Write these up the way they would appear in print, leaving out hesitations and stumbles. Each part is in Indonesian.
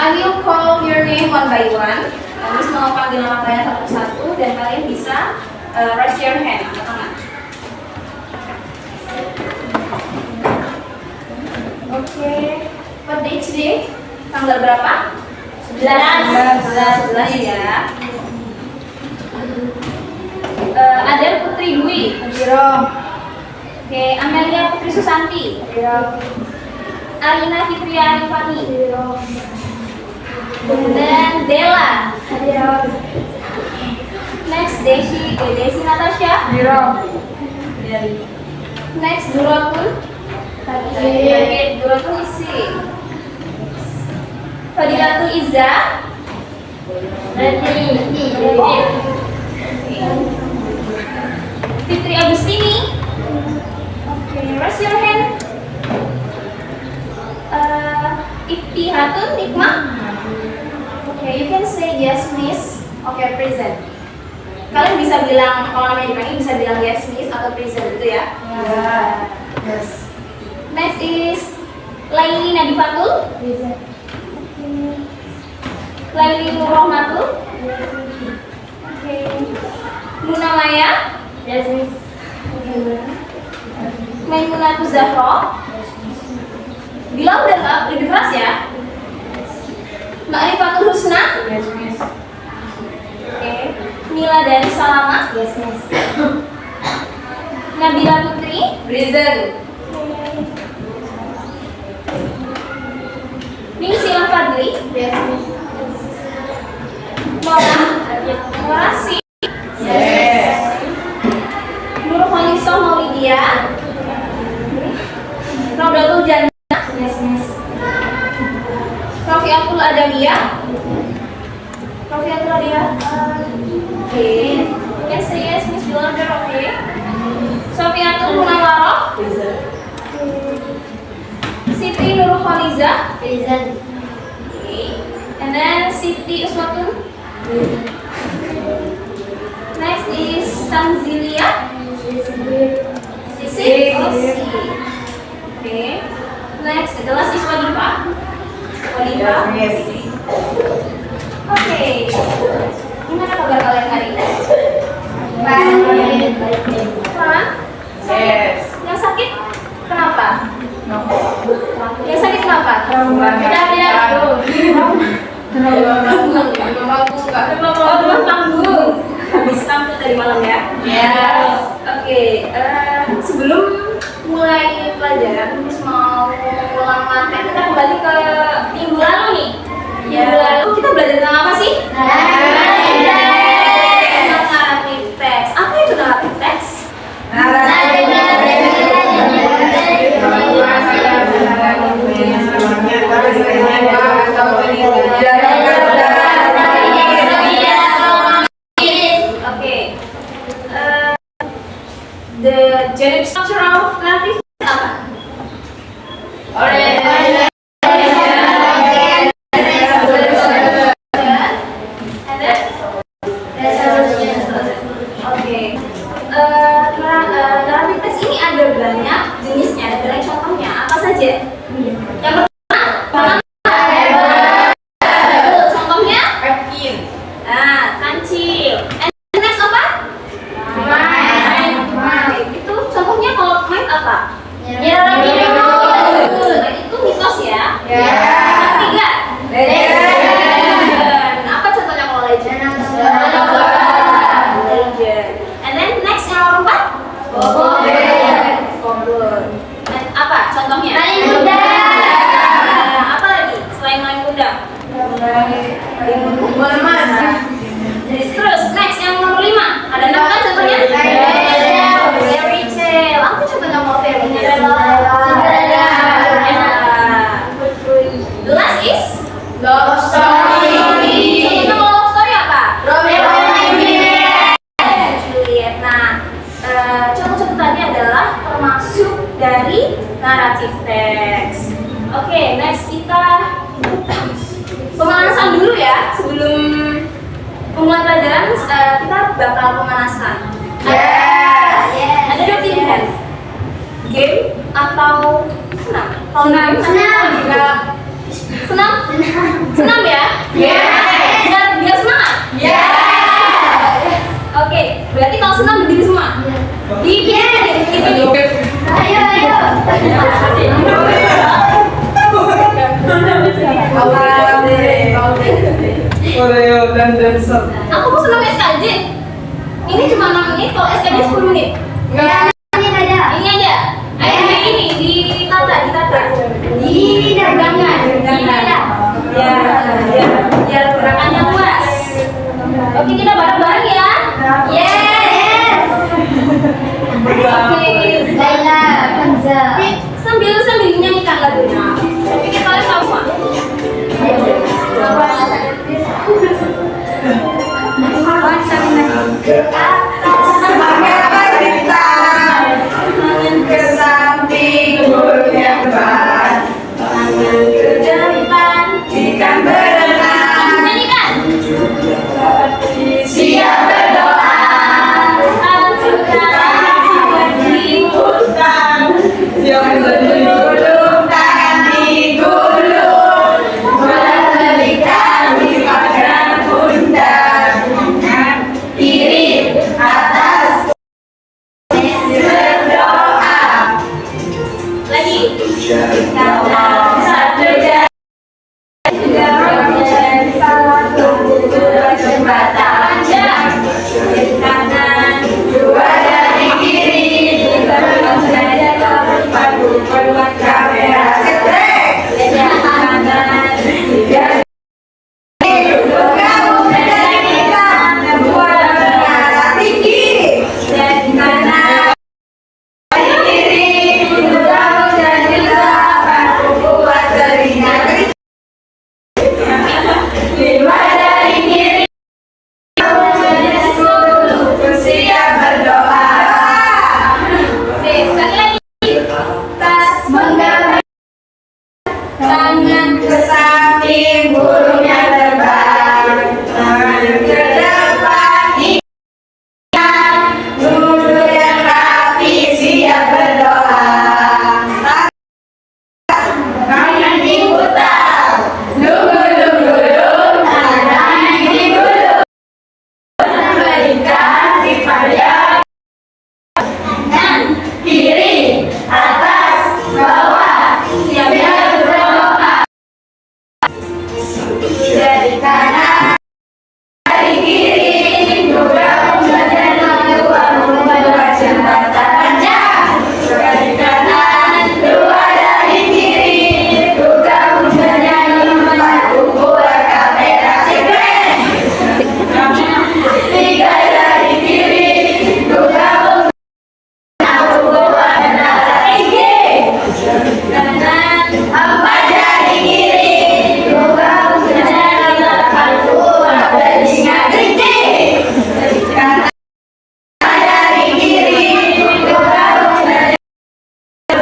I will call your name one by one. Miss mau panggil nama kalian satu-satu dan kalian bisa raise your hand. Oke. What day today? Tanggal berapa? 11 ya. Ada Putri Dwi. Oke, Amelia Putri Susanti. Arina Fitria Rifani. Dan Della. Next Desi Natasha. Next Durakun. Durakun isi. Fadilatul Izza. Fitri Agustini. Okay, raise your hand. Iftihatun Nikma. Okay, you can say yes, miss. Okay, present. Kalian bisa bilang kalau namanya dipanggil bisa bilang yes, miss atau present itu ya. Yes. Next is Laili Nadifatul. Present. Laili Nurrohmatul. Okay. Luna Maya. Yes, miss. Maimunatul Zahra. Bilang udah lebih keras ya. Ma'rifatul Husna. Yes, miss. Oke. Mila dari Salama. Yes, miss. Nabila Putri. Present. Ningsila Fadli. Yes, miss. Morasi. Yes. Nur Khalisah Maulidia. Raudatul Jannah. Yes, miss. Rafiatul Adawiyah. Rafiatul Adawiyah. Oke. Yes, say yes, Miss Yolanda. Oke. Sofiatul Munawwarah. Present. Siti Nur Khaliza. Present. Oke. And then Siti Uswatun. Next is Tanzilia. Sisi. Oke. Next adalah siswa Diva. Yes. Oke. Gimana kabar kalian hari ini? Baik. Hah? Yes. Yang sakit kenapa? No. Yang sakit kenapa? Demam panggung. Habis tampil tadi malam ya? Yes. Oke. Sebelum mulai pelajaran, Miss mau ulang materi. Kita kembali ke minggu lalu nih. Minggu lalu kita belajar tentang apa sih? Naratif teks. Apa itu naratif teks? Oke. The generic structure of narrative teks apa? And then? Oke. Naratif teks ini ada banyak jenisnya, ada banyak contohnya. Apa saja? Yang pertama, contohnya? Nah, kancil. And next apa? Main. Itu contohnya kalau main apa? Nah, itu mitos ya. Yang ketiga, legend. Apa contohnya kalau legend? Legend. And then next yang nomor 4? Kobon. Dan apa contohnya? Apa lagi selain main kuda? Terus next yang nomor 5 ada 6 kan contohnya? Fairy tale. Apa contohnya mau fairy tale? The last is Love story. contohnya kalau love story apa? Juliet. Nah, contoh-contoh tadi adalah termasuk dari naratif teks. Oke, next kita pemanasan dulu ya sebelum memulai pelajaran. Kita bakal pemanasan. Ada dua pilihan, game atau senam. Kalau game senam. Senam dancer. Aku mau senam SKJ. Ini cuma 6 menit, kalau SKJ 10 menit. Enggak. Ini aja. Ayo ini ditata. Di dagangan. Biar gerakannya luas. Oke, kita bareng-bareng ya. Yes. Oke. Laila, Hamza. Sambil nyanyikan lagunya. Tapi kita lihat sama. Semangat kita ke samping yang depan, Ke depan. ikan berenang, Nyanyikan. siap berdoa, Aku tak di hutan, siap bergulung, tangan digulung, bola berikan di pagar pundak, kiri atas berdoa. Lagi. Karena satu jari menjadi satu jembatan, dari kanan, dua dari kiri, menjadi padu peluang kamera ketrek, dari kanan, tiga bergabung menjadi kita, dua menara tinggi, dari kanan, dari kiri, bergabung menjadi delapan, buat telinga kecil. Lima dari kiri, menjadi 10, siap berdoa. Oke, sekali lagi. Tas menggambar, Tangan ke samping, burungnya terbang, tangan ke depan, ikan, duduk yang rapi, siap berdoa. Tangan diputar, dulu, tangan digulung, berikan di payah, kiri, atas, bawah, siap berdoa. Dari kanan, dari kiri, bergabung menjadi dua, membuat jembatan panjang. Dari kanan, dua dari kiri, bergabung menjadi empat, buat kamera cekrek. Tiga dari kiri, bergabung buat menara tinggi. Kanan, empat dari kiri, bergabung menjadi delapan, buat telinga kecil. Kanan dari kiri, bergabung menjadi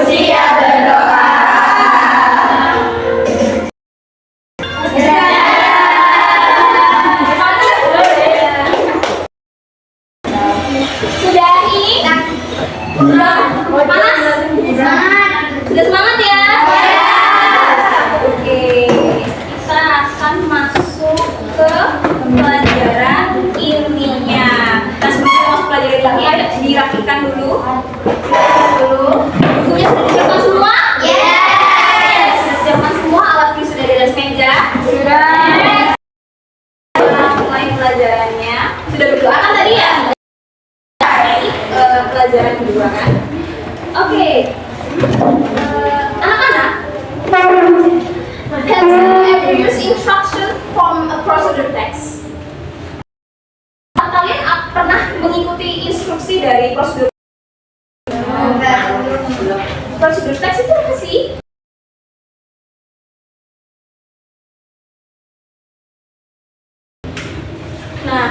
siap berdoa. Sudahi. Udah panas? Sudah semangat ya? Oke, kita akan masuk ke pelajaran intinya. Nah, sebelum kita masuk pelajaran intinya, dirapikan dulu. Bukunya sudah disiapkan semua? Yes. Sudah disiapkan semua, alatnya sudah di atas meja? Sudah. Kita mulai pelajarannya. Sudah berdoa kan tadi ya? Pelajaran kedua kan? Oke. Anak-anak, have you ever used instruction from a procedure text? Kalian pernah mengikuti instruksi dari prosedur? Prosedur text itu apa sih? Nah,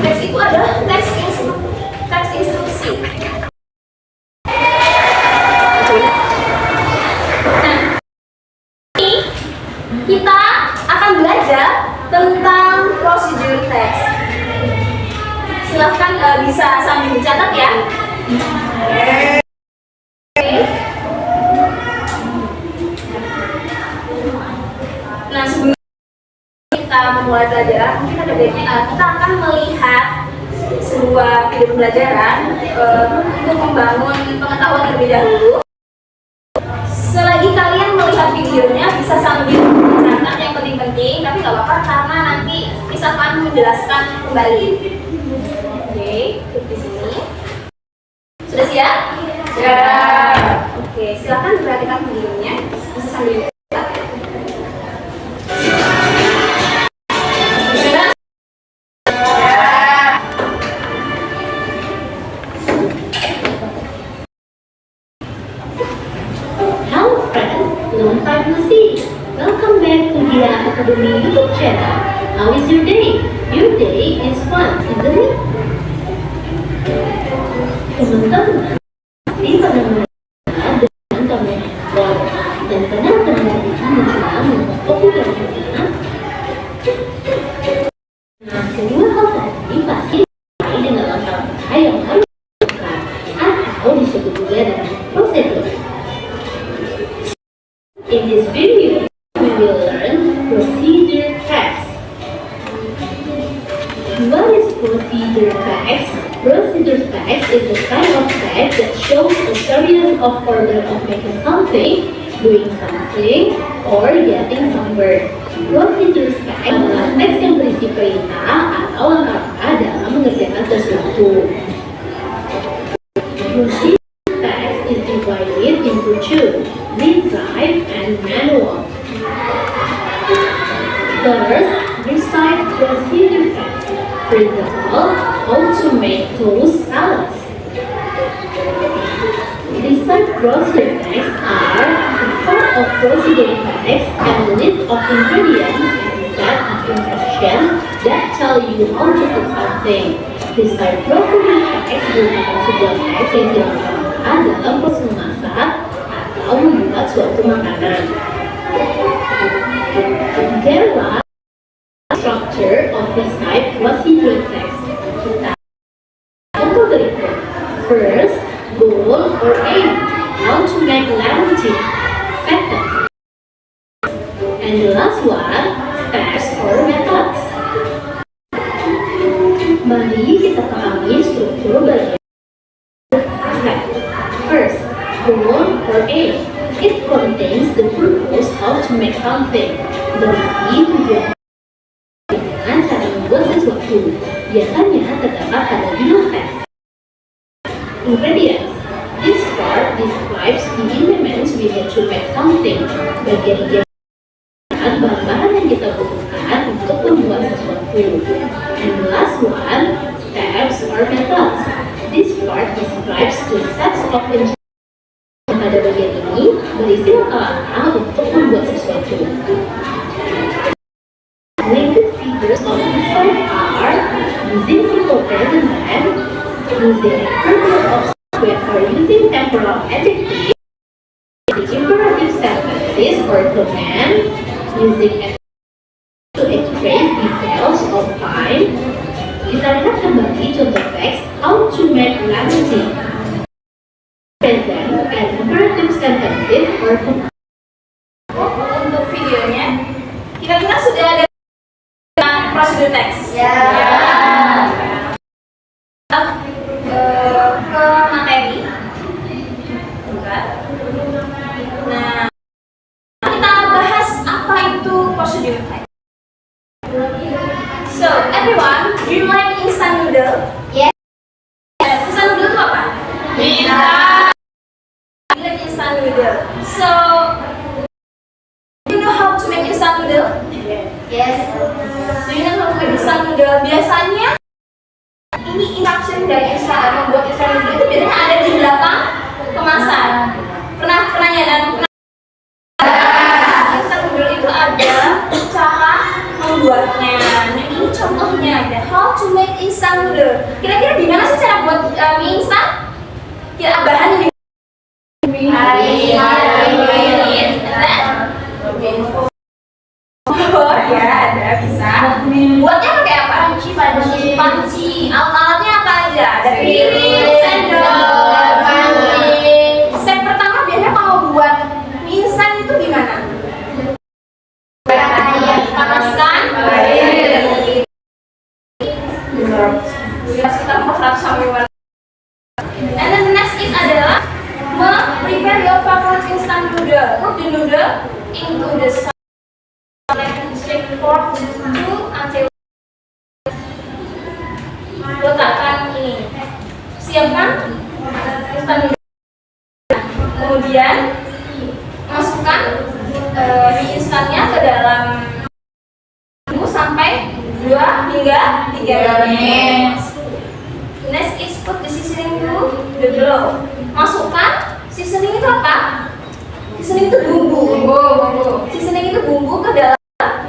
teks itu adalah teks instruksi. Nah, ini kita akan belajar tentang prosedur teks. Silahkan bisa sambil dicatat ya. Oke. Nah, sebelum kita memulai pelajaran, mungkin ada baiknya kita akan melihat sebuah video pembelajaran untuk membangun pengetahuan terlebih dahulu. Selagi kalian melihat videonya bisa sambil mencatat yang penting-penting, tapi nggak apa-apa karena nanti kembali. Oke, duduk di sini. Sudah siap? Siap. Oke, silakan perhatikan videonya. Bisa sambil lihat. Hello friends, long time no see. Welcome back to Dia Academy YouTube channel. How is your day? Your day is fun, isn't it? Teman-teman, pasti pada mengenal dengan kamera handphone dan pernah terlihat mencoba membuat kopi dari mana? Nah, kedua hal tadi pasti dimulai dengan langkah-langkah yang harus dilakukan atau disebut juga dengan prosedur. In this video, we will learn procedure text. What is procedure text? Procedure text is the kind of text that shows a series of order of making something, doing something, or getting somewhere. Procedure text adalah teks yang berisi perintah atau langkah-langkah dalam mengerjakan sesuatu. Procedure text is divided into two, recite and manual. First, recite procedure text. For example, how to make toast salads. Recite procedure text are a part of procedure text and a list of ingredients and set of instructions that tell you how to cook something. Recite procedure text merupakan sebuah teks yang dilakukan dalam proses memasak atau membuat suatu makanan. There are structure of recite procedure text. Contoh berikut. First, goal or aim, how to make lemon tea. Second, and the last one, steps or methods. Mari kita pahami struktur bagian. First, goal or aim. It contains the purpose how to make something. Berarti tujuan dengan cara membuat sesuatu. Biasanya terdapat pada judul teks. Ingredients. This part describes the elements we need to make something. Bagian bahan-bahan yang kita butuhkan untuk membuat sesuatu. And the last one, steps or methods. This part describes the sets of instructions. Pada bagian ini berisi langkah-langkah untuk membuat sesuatu. Related features of recite are using simple present tense, using imperative of subject or using temporal adjectives, using imperative sentences or command, using to express details of time. Kita lihat kembali contoh teks how to make lemon tea. Present and imperative sentences or command. Untuk videonya, kira-kira sudah ada prosedur teks? Ya. Ke materi. Bentar. Nah, kita bahas apa itu prosedur teks. So, everyone, do you like instant noodle? Yes. Instant noodle itu apa? Bisa. I like instant noodle. So, do you know how to make instant noodle? Yes. Do you know how to make instant noodle? Biasanya ini instruction dari membuat instant noodle itu biasanya ada di belakang kemasan. Pernah ya dan instant noodle itu ada cara membuatnya. Nah ini contohnya ada how to make instant noodle. Kira-kira gimana sih cara buat mie instan? Kira bahannya oh ya ada bisa. Buatnya pakai apa? Panci. Alat-alatnya apa aja? Ada piring, sendok, panci. Step pertama biasanya kalau buat mie instan itu gimana? Panaskan air. Sekitar 400 sampai 500. And then the next is adalah prepare your favorite instant noodle. Put the noodle into the shake for 2 until hingga 3 menit. Next is put the seasoning to the bowl. Masukkan seasoning itu apa? Seasoning itu bumbu. Seasoning itu bumbu ke dalam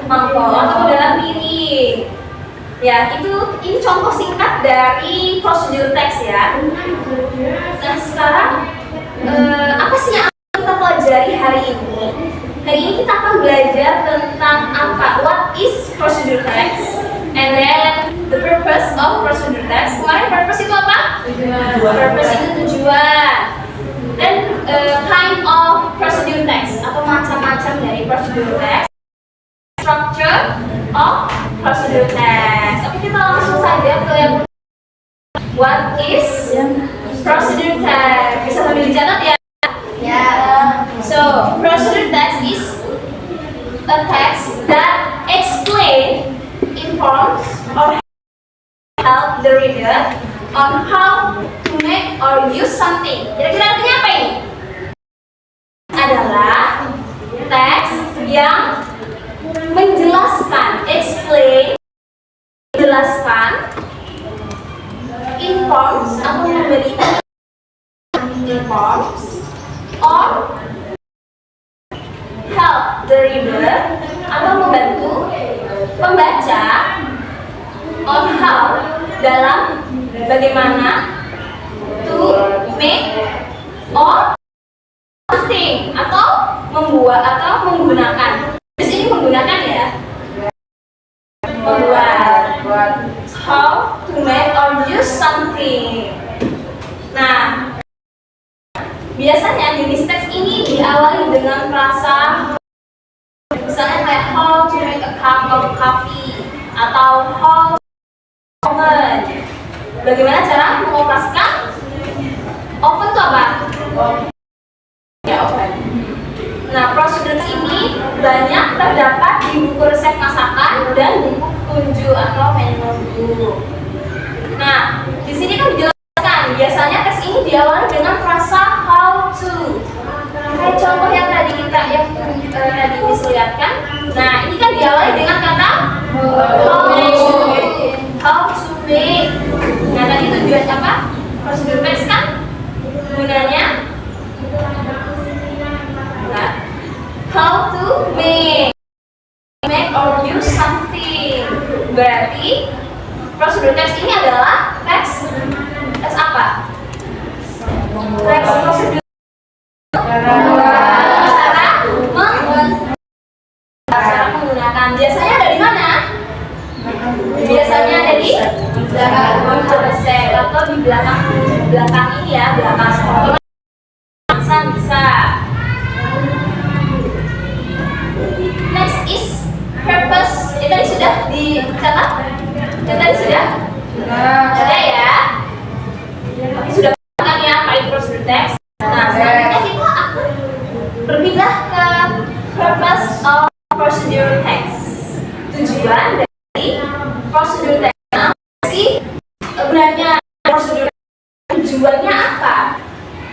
mangkok atau ke dalam piring. Ya, ini contoh singkat dari prosedur text ya. Nah, sekarang apa sih yang akan kita pelajari hari ini? Hari ini kita akan belajar tentang apa? What is procedure text? And then the purpose of procedure text. Kemarin purpose itu apa? Purpose itu tujuan. Dan kind of procedure text atau macam-macam dari procedure text. Structure of procedure text. Oke, kita langsung saja ke yang what is procedure text. Bisa sambil dicatat ya? Ya. So, procedure text is a text that explain, informs, or help the reader on how to make or use something. Kira-kira artinya apa ini? Adalah teks yang menjelaskan, explain, menjelaskan, informs atau memberi informs, or help the reader atau membantu pembaca on how dalam bagaimana to make or something atau membuat atau menggunakan. Di sini menggunakan ya. Membuat. How to make or use something. Nah, biasanya jenis teks ini diawali dengan frasa, misalnya kayak how to make a cup of coffee atau how to oven. Bagaimana cara mengoperasikan oven itu apa? Ya, oven. Nah, prosedur ini banyak terdapat di buku resep masakan dan buku petunjuk atau menu. Nah, di sini kan dijelaskan biasanya teks ini diawali dengan frasa how to. Kayak contoh yang tadi tadi dilihatkan. Nah, ini kan diawali dengan kata how to make. Nah, tadi tujuan apa? Prosedur teks kan gunanya how to make or use something. Berarti prosedur teks ini adalah teks apa? Teks prosedur cara menggunakan. Biasanya dari mana? Biasanya ada di belakang resep atau di belakang ini ya, belakang sekolah. Bisa. Next is purpose. Ini tadi sudah dicatat? Yang tadi sudah? Sudah ya? Oke, sudah kan ya apa itu prosedur teks? Nah, selanjutnya kita akan berpindah ke purpose of procedure text. Tujuan dari prosedur text. Nah, sih sebenarnya prosedur tujuannya apa?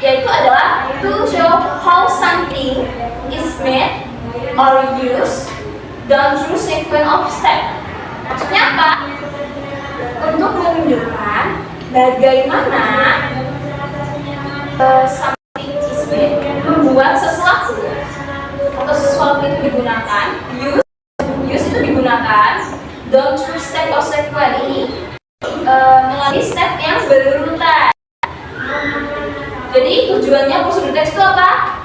Yaitu adalah to show how something is made or used done through sequence of steps. Maksudnya apa? Untuk menunjukkan bagaimana something is made, membuat sesuatu atau sesuatu itu digunakan, use itu digunakan done through step or sequence ini melalui step yang berurutan. Jadi tujuannya prosedur teks itu apa?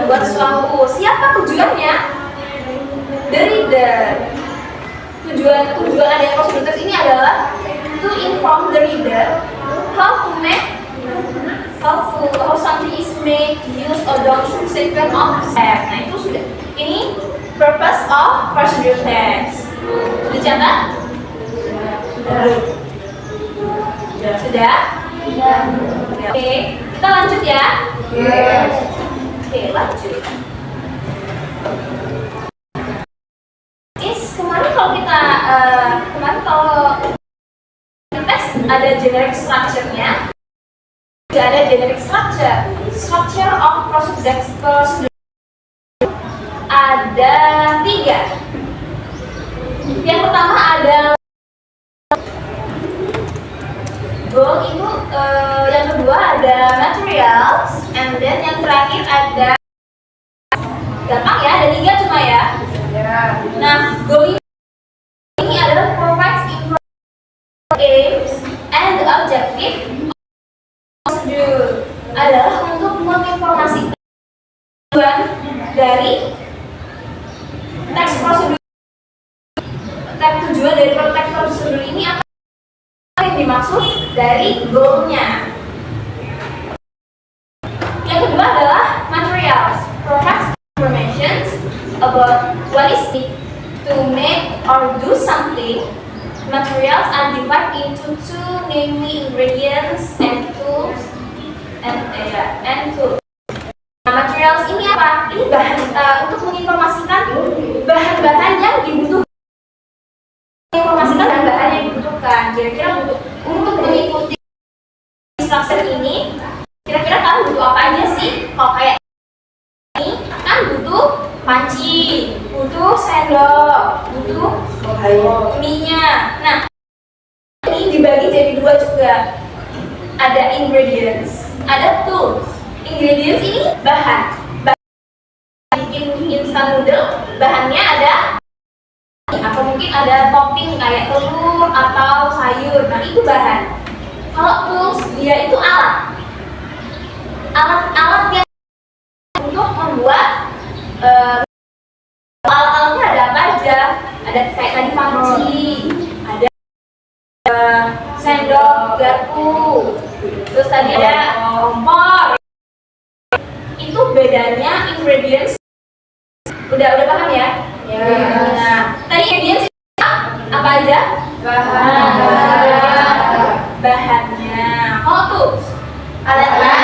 Buat sesuatu. Siapa tujuannya? The reader. Tujuan adanya prosedur teks ini adalah to inform the reader how something is made, used, or done through sequence of steps. Nah, itu sudah. Ini purpose of prosedur text. Dicatat? Sudah? Oke, kita lanjut ya. Oke, lanjut. Kemarin kalau teks ada generic structure-nya, tidak ada generic structure. Structure of procedure ada Yang pertama ada goal itu, yang kedua ada materials, and then yang terakhir ada gampang ya, ada 3 cuma ya. Nah, goal ini adalah provides information, aims, and the objective procedure, adalah untuk menginformasikan tujuan dari teks prosedur. Tujuan dari teks prosedur ini apa yang dimaksud dari goalnya. Yang kedua adalah materials, provides information about what is needed to make or do something. Materials are divided into 2, namely ingredients and tools. Nah, materials ini apa? Ini bahan untuk menginformasikan bahan-bahan yang dibutuhkan. Menginformasikan bahan-bahan yang dibutuhkan. Kira-kira untuk mengikuti instruction ini, kira-kira kamu butuh apa aja sih? Kalau kayak ini kan butuh panci, butuh sendok, butuh minyak. Nah, ini dibagi jadi 2 juga. Ada ingredients, ada tools. Ingredients ini bahan bikin instant noodle, bahannya ada atau mungkin ada topping kayak telur atau sayur. Nah, itu bahan. Kalau tools, dia itu alat-alat yang untuk membuat alat-alatnya ada apa aja. Ada kayak tadi panci, ada sendok, garpu, terus tadi ada kompor. Itu bedanya ingredients. Udah paham ya? Nah, tadi ingredients apa aja? Bahannya. Kalau tools, alatnya.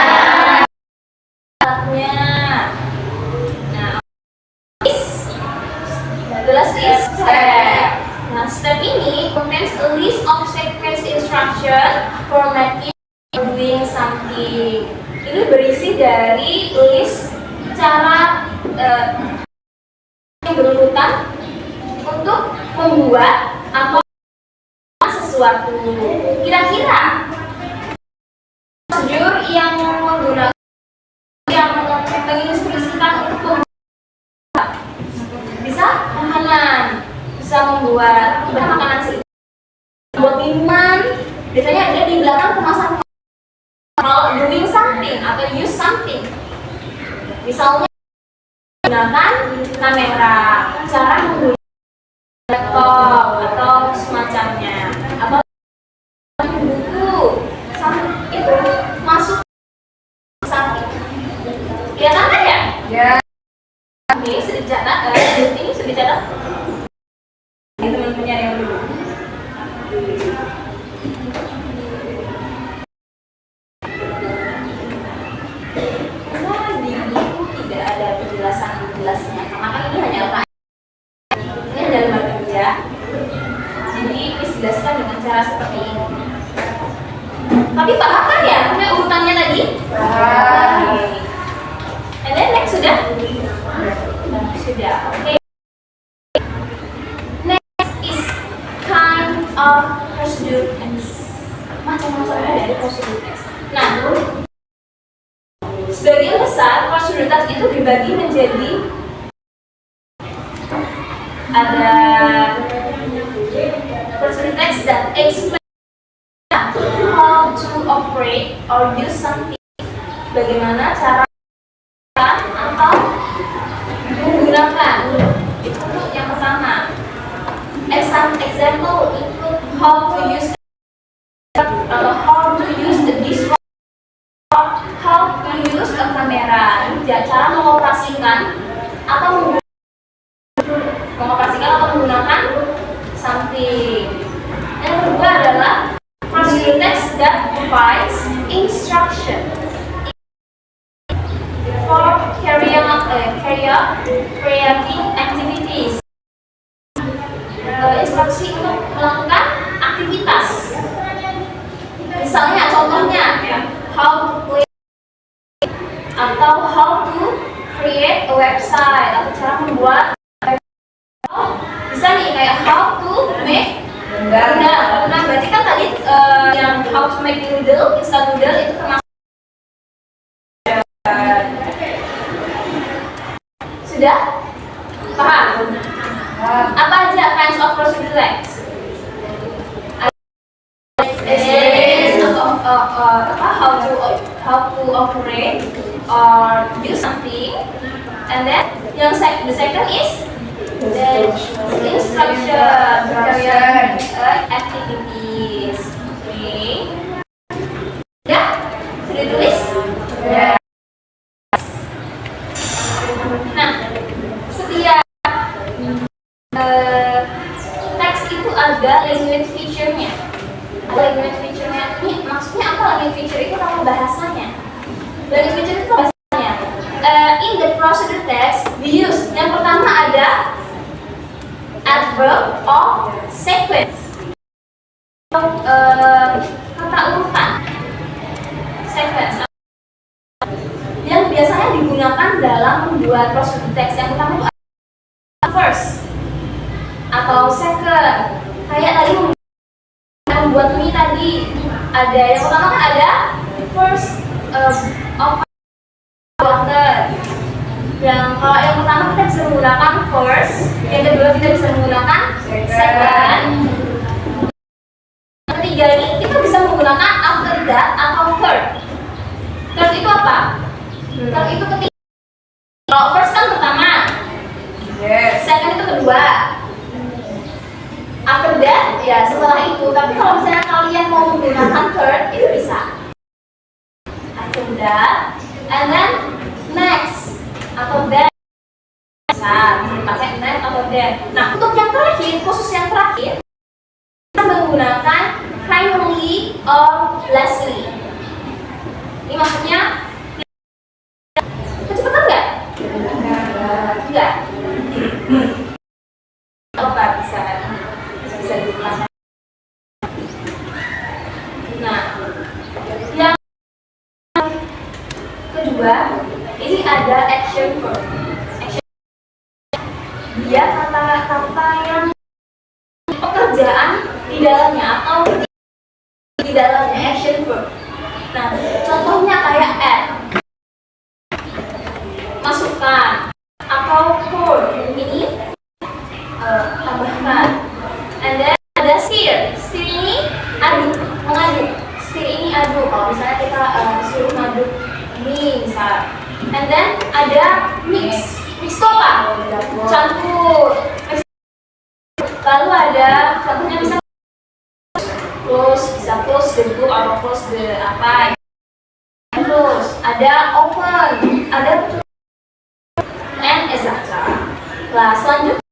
Nah, the last is step. Nah, step ini contains a list of sequence instruction for making or doing something. Ini berisi dari list cara yang berurutan untuk membuat atau sesuatu. Kira-kira prosedur yang menggunakan yang menginstruksikan untuk bisa makanan, bisa membuat makanan sih, buat minuman. Biasanya ada di belakang kemasan. Kalau doing something atau use something, misalnya menggunakan kamera, cara menggunakan laptop atau semacamnya, atau buku, itu masuk something. Kelihatan kan ya? Ya. Ini sudah dicatat, ini sudah dicatat. Ini teman-temannya yang dulu. Penjelasannya, karena kan ini hanya apa? Ini hanya lembar kerja. Jadi jelaskan dengan cara seperti ini. Tapi paham kan ya? Punya urutannya tadi? Paham. And then next sudah? Sudah. Oke. Next is kind of procedure text. Macam-macam dari procedure text. Nah, sebagian besar procedure text itu dibagi menjadi ada procedure text that explain how to operate or use something, bagaimana cara atau menggunakan. Itu untuk yang pertama. Example include how to use the dishwasher, how to use a camera. Cara mengoperasikan atau menggunakan something. Yang kedua adalah procedure text that provides instruction for carrying activities. Instruksi untuk melakukan aktivitas. Misalnya, contohnya, how to play atau how to create a website, atau cara membuat. Bisa nih kayak how to make udang. Nah, berarti kan tadi yang how to make noodle, instant noodle itu termasuk. Sudah? Paham? Apa aja kinds of procedure text? How to operate or do something, and then the second is the instruction activities. Okay. Ya, sudah tulis? Ya. Nah, setiap teks itu ada language feature-nya. Language feature-nya ini maksudnya apa? Language feature itu nama bahasanya. Language feature itu bahasanya. In the procedure text, we use yang pertama ada adverb of sequence. Kata urutan sequence yang biasanya digunakan dalam membuat procedure text. Yang pertama itu first atau second. Kayak tadi membuat mie tadi ada yang pertama kan ada first of water. Yang kalau yang pertama kita bisa menggunakan first, yang kedua kita bisa menggunakan second. Yang ketiga ini kita bisa menggunakan after that atau third. Third itu apa? Third itu ketiga. Kalau first kan pertama, second itu kedua. After that, ya setelah itu. Tapi kalau misalnya kalian mau menggunakan third, itu bisa. After that, and then next atau then bisa dipakai next atau then. Nah, untuk yang terakhir, khusus yang terakhir, kita menggunakan finally or lastly. Ini maksudnya kecepatan nggak? Enggak. Apa bisa diulang. Nah, yang kedua ini ada action verb. Dia kata-kata yang pekerjaan di dalamnya atau di dalamnya action verb. Nah, contohnya kayak add, masukkan, atau pour, ini tambahkan. And then ada stir. Stir ini aduk, mengaduk. Stir ini aduk. Kalau misalnya kita disuruh ngaduk mie misal. And then ada mix. Mix itu apa? Campur. Lalu ada contohnya bisa close the book atau close the apa. Terus ada open, ada and etc. Nah, selanjutnya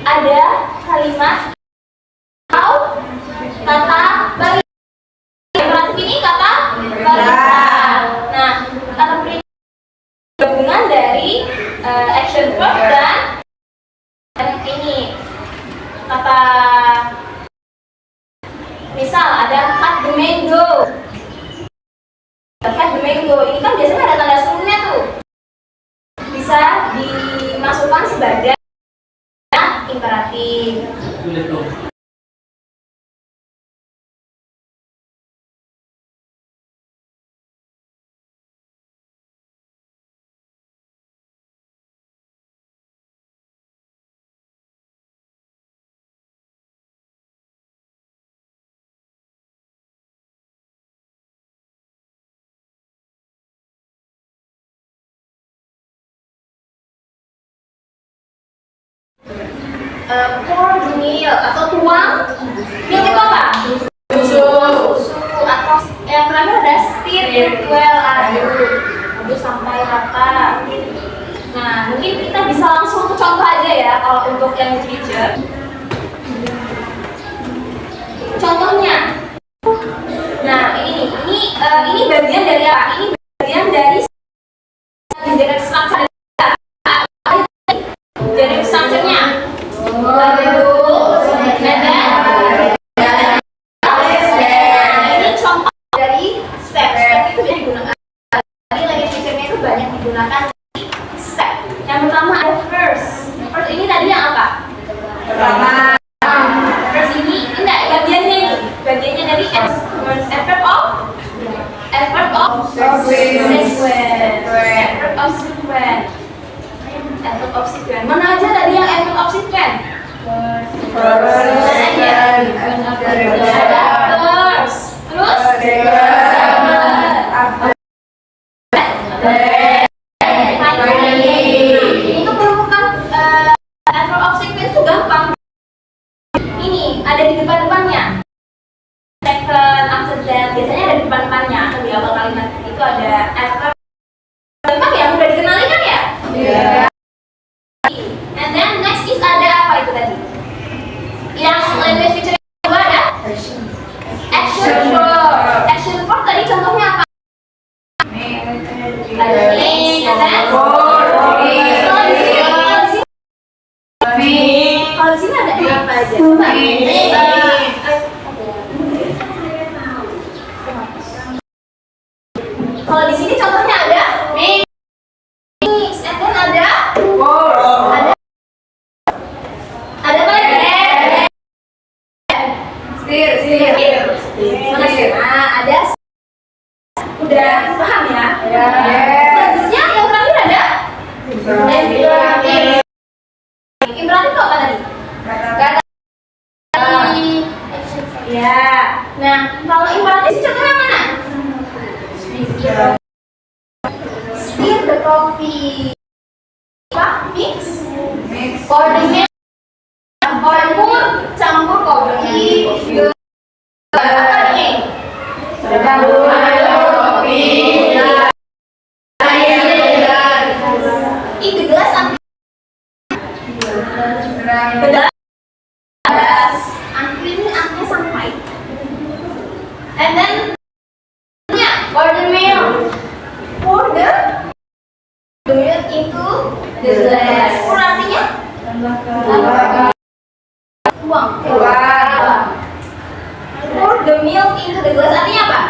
ada kalimat atau kata balik. Berarti ini kata balik. Nah, kata balik gabungan dari action verb dan ini kata. Misal ada cut the mango. Cut the mango ini kan biasanya ada tanda serunya tuh. Bisa dimasukkan sebagai imperatif. Pour the milk atau tuang milk itu apa? Susu atau yang terakhir ada stir well aduk sampai rata. Nah, mungkin kita bisa langsung ke contoh aja ya kalau untuk yang feature. Contohnya, nah ini bagian dari apa? Ini bagian dari generic structure. Generic structure-nya. Ini contoh dari step itu digunakan. Tadi language feature-nya itu banyak digunakan step. Yang pertama ada first. First ini tadi yang apa? Ramah. Terus ini enggak bagiannya nih. Bagiannya dari adverb of sequence. Adverb of sequence. Adverb of sequence. Mana aja tadi yang adverb of sequence? Ada first. Terus? Untuk menemukan adverb of sequence itu gampang. Ini ada di depan-depannya. Second, after that, biasanya ada di depan-depannya atau di awal kalimat itu ada adverb. Gampang ya, mudah dikenali kan ya? And then next is ada apa itu tadi? Yang language feature kedua ada action verb. Action verb tadi contohnya apa? Ada make, and then kalau di sini ada apa aja? Kalau di sini contohnya ada mix, and then ada apa lagi? Mana sih? Nah, ada. Udah paham ya? Selanjutnya yang terakhir ada imperatif. Imperatif itu apa tadi? Ya. Nah, kalau imperatif contohnya mana? Stir the coffee. Apa? Mix? Coordinate. Campur kopi. Apa nih? Itu gelas apa? Gelas. Angkanya sampai. And then pour the milk. Pour the milk into the glass. Pour artinya? Tuang. Pour the milk into the glass artinya apa?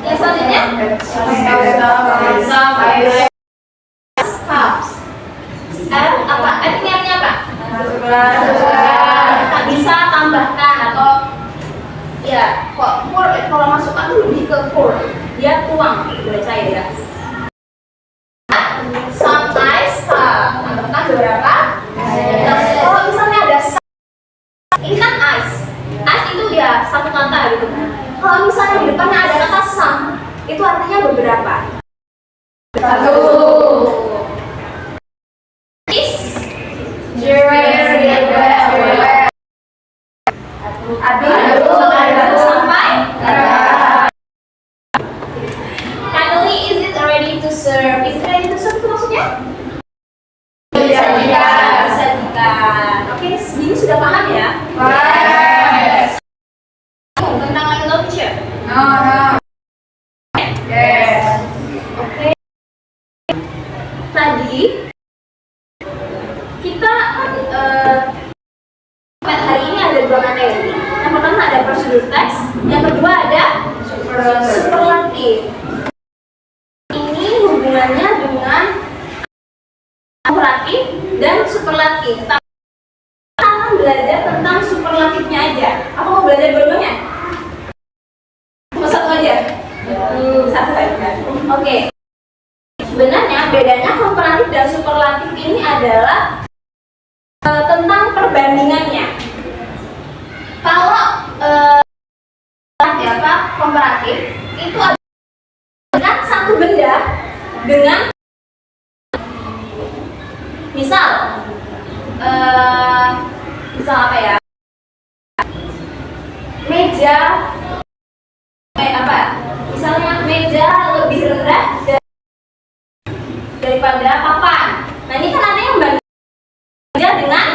Yang selanjutnya? Cups. Apa? Artinya apa? Tak bisa tambahkan atau ya kok pour kalau masukkan tuh lebih ke pour, dia tuang udah cair ya. Some ice tambahkan beberapa. Kalau misalnya ada ini kan ice itu ya satu kata gitu. Kalau misalnya di depannya ada kata some, itu artinya beberapa. Satu. Finally, is it ready to serve? Is it ready to serve itu maksudnya? Disajikan. Oke, ini sudah paham ya? Tentang language? Oke. Tadi kita hari ini ada dua materi. Yang pertama ada prosedur teks, yang kedua ada superlatif. Ini hubungannya dengan komparatif dan superlatif. Kita akan belajar tentang superlatifnya aja. Apa mau belajar dua-duanya? Cuma satu aja? Satu aja. Oke. Sebenarnya bedanya komparatif dan superlatif ini adalah tentang perbandingannya. Kalau komparatif itu adalah satu benda dengan misal apa ya, meja misalnya meja lebih rendah daripada papan. Nah ini kan ada yang banding meja dengan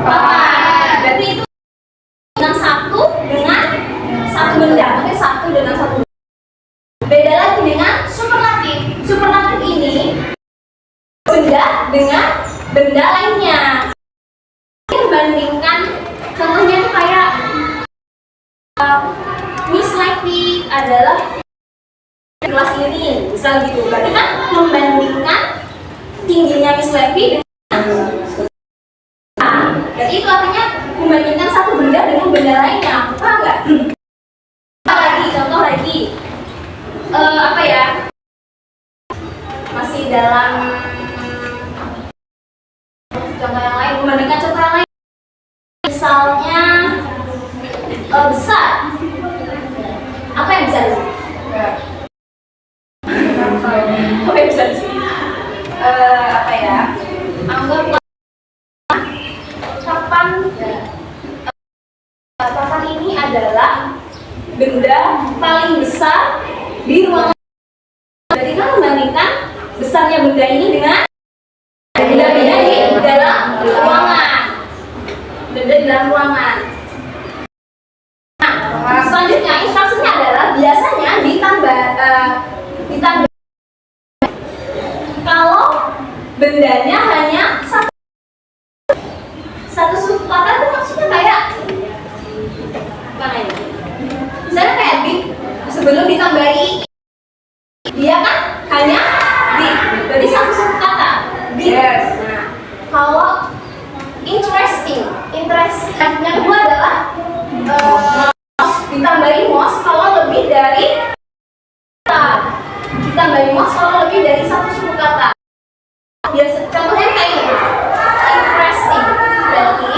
papan, berarti itu dengan satu benda, oke, satu dengan satu benda. Beda lagi dengan superlatif. Superlatif ini benda dengan benda lainnya. Membandingkan, contohnya itu kayak Miss Levy adalah kelas ini, misal gitu. Berarti kan membandingkan tingginya Miss Levi dengan berarti itu artinya membandingkan satu benda dengan benda lainnya. Paham nggak? Contoh lagi apa ya, masih dalam contoh yang lain, membandingkan contoh yang lain, misalnya besar, apa yang besar sih? Apa yang besar sih? Apa ya, anggaplah papan ini adalah benda paling besar di ruangan. Berarti kan membandingkan besarnya benda ini dengan benda-benda di dalam ruangan. Benda di dalam ruangan. Nah, selanjutnya instruksinya adalah biasanya ditambah kalau bendanya hanya satu suku kata, itu maksudnya kayak gimana ini? Misalnya kayak big, sebelum ditambahi dia kan hanya big, berarti satu suku kata big. Yes. Nah, kalau interesting, yang kedua adalah ditambahi most kalau lebih dari satu suku kata. Biasa contohnya kayak ini, interesting berarti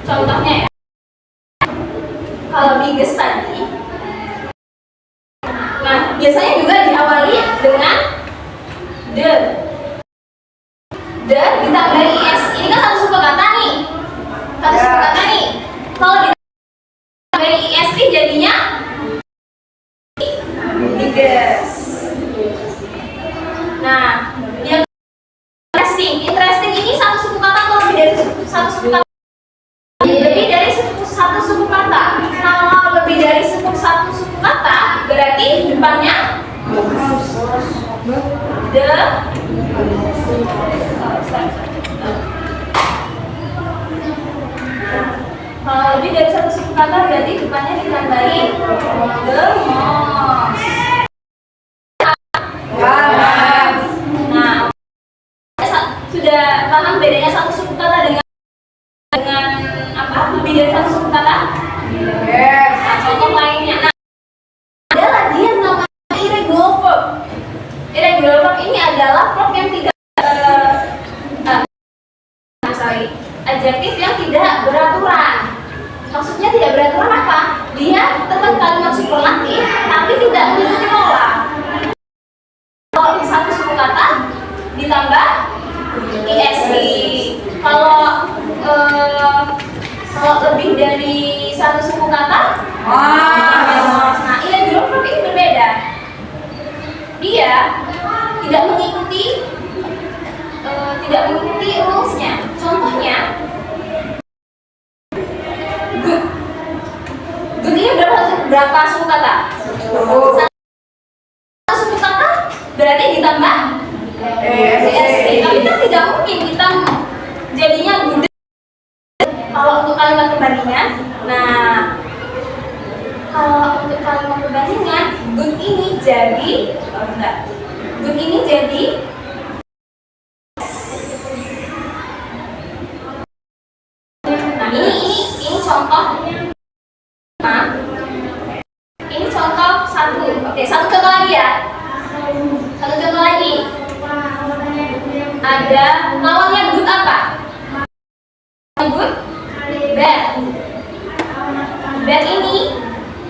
contohnya ya, kalau biggest tadi, nah biasanya juga diawali dengan the ditambahi s. Ini kan satu suku kata nih, kalau ditambahi est jadinya biggest. Nah, yang interesting ini satu suku kata atau lebih dari satu suku kata? Lebih dari satu suku kata. Kalau lebih dari satu suku kata, berarti depannya the. Kalau lebih dari satu suku kata, berarti depannya ditambahi the most. Nah, sudah paham bedanya satu suku kata dengan apa? Lebih dari satu suku kata? Yes. Nah, contoh lainnya. Nah, ada lagi yang namanya irregular verb. Irregular verb ini adalah verb yang tidak adjektif yang tidak beraturan. Maksudnya tidak beraturan apa? Dia tetap kalimat superlatif tapi tidak mengikuti pola. Kalau satu suku kata ditambah est. Kalau lebih dari satu suku kata, nah irregular verb ini berbeda. Dia tidak mengikuti rules-nya. Contohnya, good ini berapa suku kata? Satu suku kata berarti ditambah est. Tapi kan tidak mungkin kita jadinya good. Kalau untuk kalimat perbandingan, nah kalau untuk kalimat perbandingan, good ini jadi ini contoh. Nah, ini contoh satu. Oke, satu contoh lagi ya. Satu contoh lagi. Ada lawannya good apa? Good, bad. Bad ini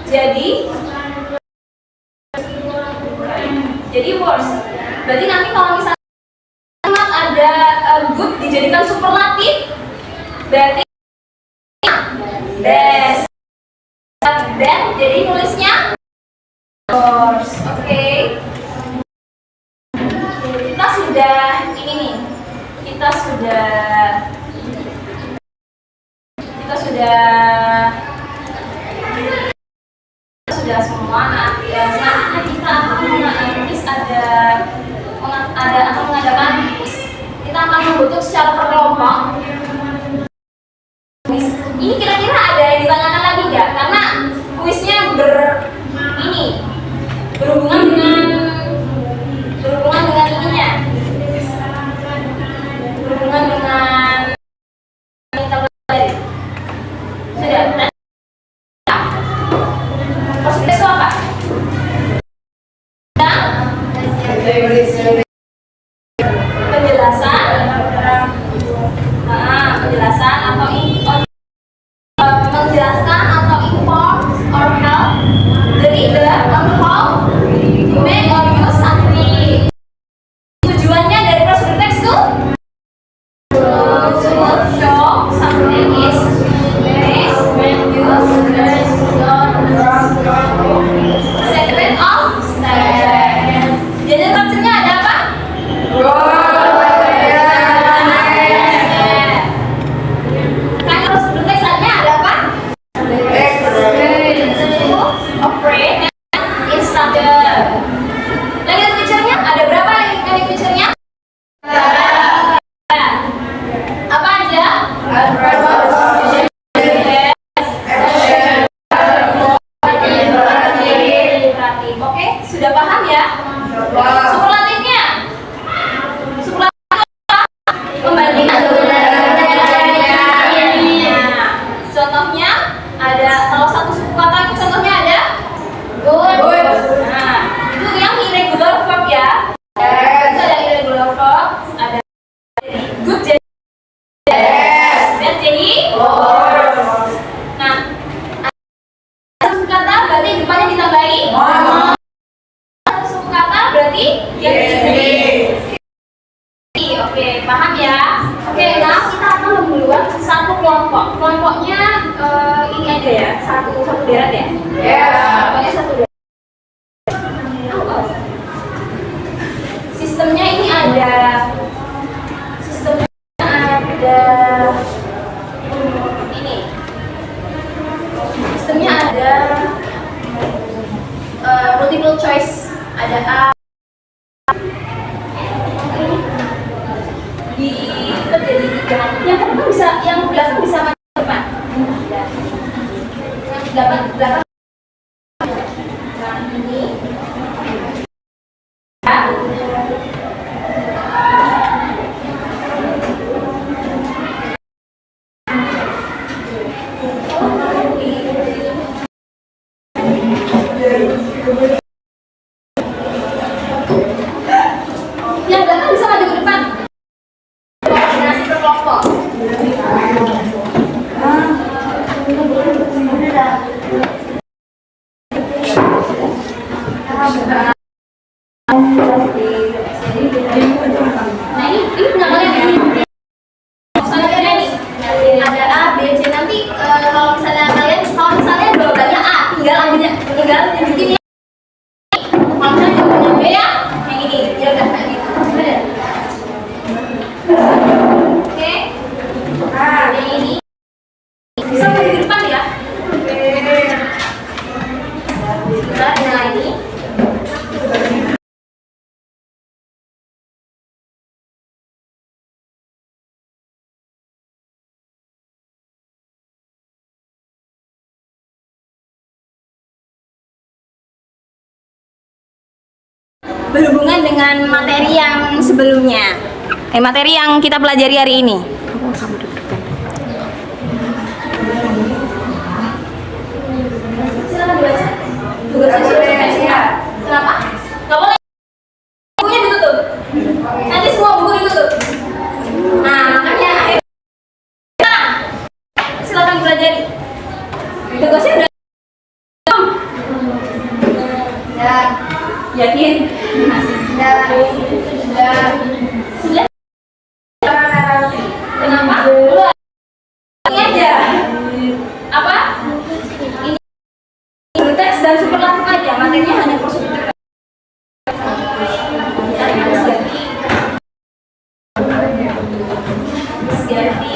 jadi worse. Berarti nanti kalau misalnya ada good dijadikan superlatif, berarti best. Bad jadi nulisnya worse. Oke. Kita sudah semua. Nah, selanjutnya kita akan membentuk secara berkelompok. Ini kira-kira ada yang ditanyakan lagi nggak? Karena kuisnya penjelasan atau menjelaskan atau inform or help the reader on how to make or use something. Tujuannya dari prosedur teks itu to show something is based when used segment of stand. Jadi maksudnya ada apa? Kan prosedur teksnya ada apa? Operate instructor. Language feature-nya ada berapa language feature-nya? Apa aja? Oke, sudah paham ya? Superlatifnya? Superlatif apa? Membandingkan. Contohnya ada kalau satu suku kata itu contohnya ada good. Nah, itu yang irregular verb ya. Itu ada irregular verb, ada good jadi bad jadi nah, ada suku kata berarti depannya ditambahi satu suku kata berarti jadi. Oke, paham ya? Oke, nah kita akan membuat satu kelompok. Kelompoknya ini aja ya, satu deret ya. Kelompoknya satu deret. Sistemnya ini ada ini. Sistemnya ada multiple choice, ada A. Jadi tiga. Yang belakang bisa maju ke depan. Yang belakang. Nah, ini. Yang belakang bisa maju ke depan. Koordinasi per kelompok. Nah ini punya kalian ini. Selanjutnya nih ada A, B, C. Nanti kalau misalnya jawabannya A, tinggal nyebutin ya. Kalau misalnya jawabannya B ya, yang ini. Ya udah kayak gitu. Oke. Yang ini bisa maju ke depan ya. Sebentar, nah ini. Berhubungan dengan materi yang sebelumnya, materi yang kita pelajari hari ini. Silakan dibaca. Kenapa? Nggak boleh. Bukunya ditutup. Nanti semua buku ditutup. Nah, makanya silakan pelajari. Tugasnya udah. Yakin? Sudah. Kenapa? Ini aja. Apa? Ini teks dan superlatif aja. Materinya hanya prosedur. Ganti.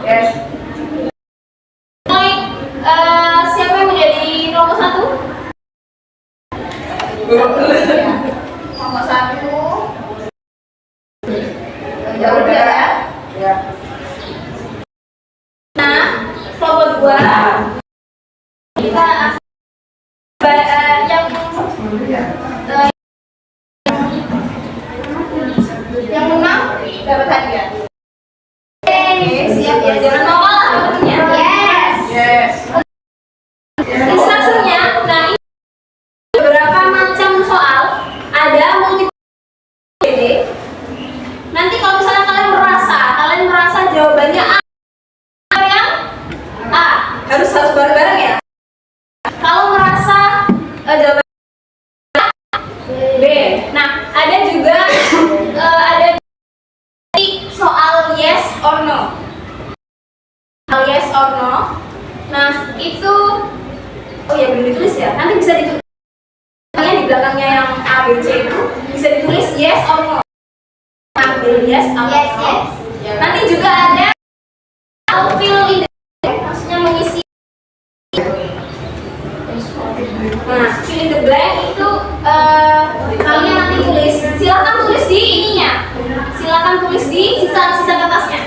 Yes. Mulai, siapa yang menjadi kelompok 1? Kelompok 1. Ya udah ya. Ya. Nah, kelompok 2 kita yang menang dapat hadiah. Siap ya, jangan nolak temennya. Yes. Yes. Instruksinya, nah ini beberapa macam soal, ada multi. Nanti kalau misalnya kalian merasa jawabannya A, yang A harus bareng-bareng ya. Kalau merasa jawabannya B, nah ada juga ada soal yes or no. Soal yes or no. Nah itu, oh ya belum ditulis ya. Nanti bisa ditulis. Di belakangnya yang A, B, C itu bisa ditulis yes or no. Ambil yes atau Yes, no. yes. Nanti juga ada fill in the blank, maksudnya mengisi. Nah, fill in the blank itu kalian nanti tulis. Silakan tulis di ininya. Silakan tulis di sisa-sisa kertasnya.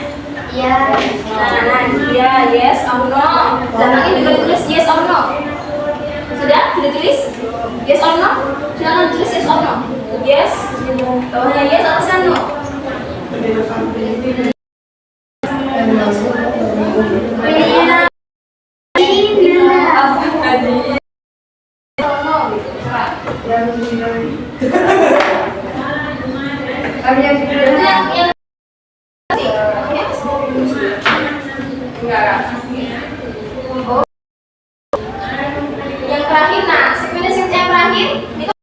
Ya. Nah, iya yes or no. Belakangnya juga ditulis yes or no. Sudah tulis yes or no. Silakan tulis yes or no. Yes. Bawahnya yes atasnya no. Yang terakhir, nah sequence yang terakhir itu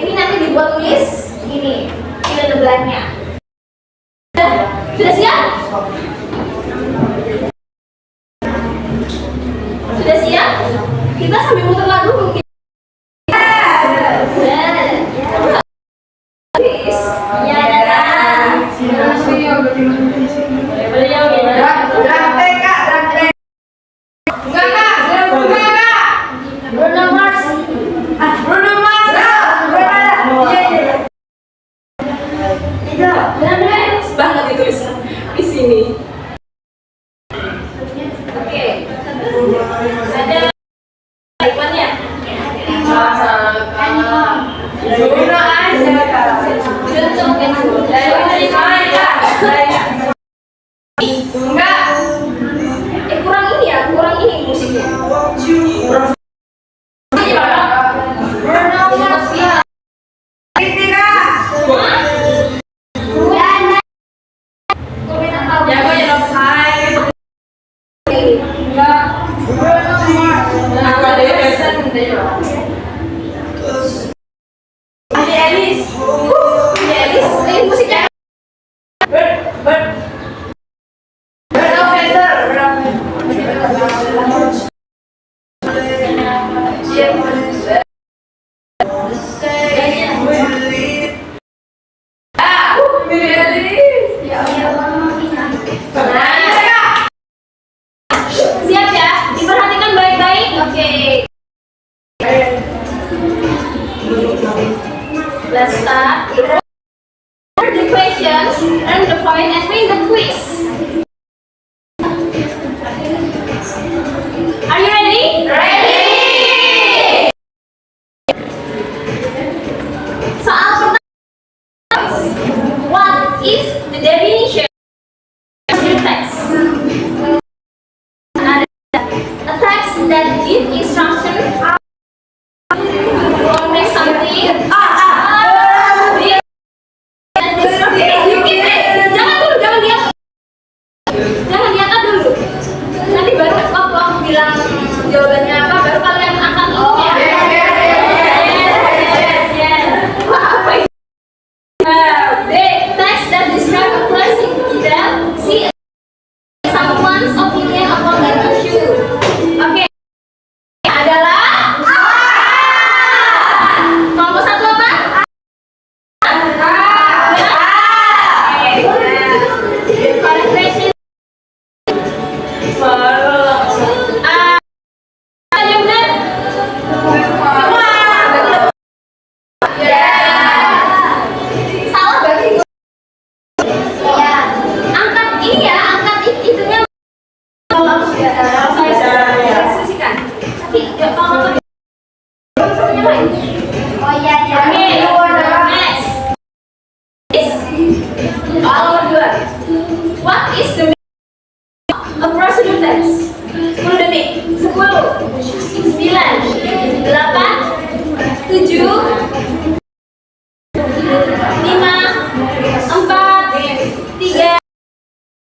ini nanti dibuat tulis ini fill in the blank-nya. Sudah siap? Sudah siap? Kita sambil muter lagu mungkin. Bruno Mars. Banget ditulis di sini. Oke. Ada ikonnya. Kurang ini ya, kurang ini musiknya. Siap ya, diperhatikan baik-baik. Oke. Let's start. Read the questions, earn the point, and win the quiz. Are you ready? Ready. Soal pertama. What is the definition of the text? A text that gives instruction or make something. Jangan diam. bagus ya. Saya diskusikan. Tapi nggak mau nonton yang lain. Oh iya, iya. Oke, next. Nomor 2. What is the meaning of procedure text? 10 detik. 10, 9, 8, 7, 5, 4, 3, 1.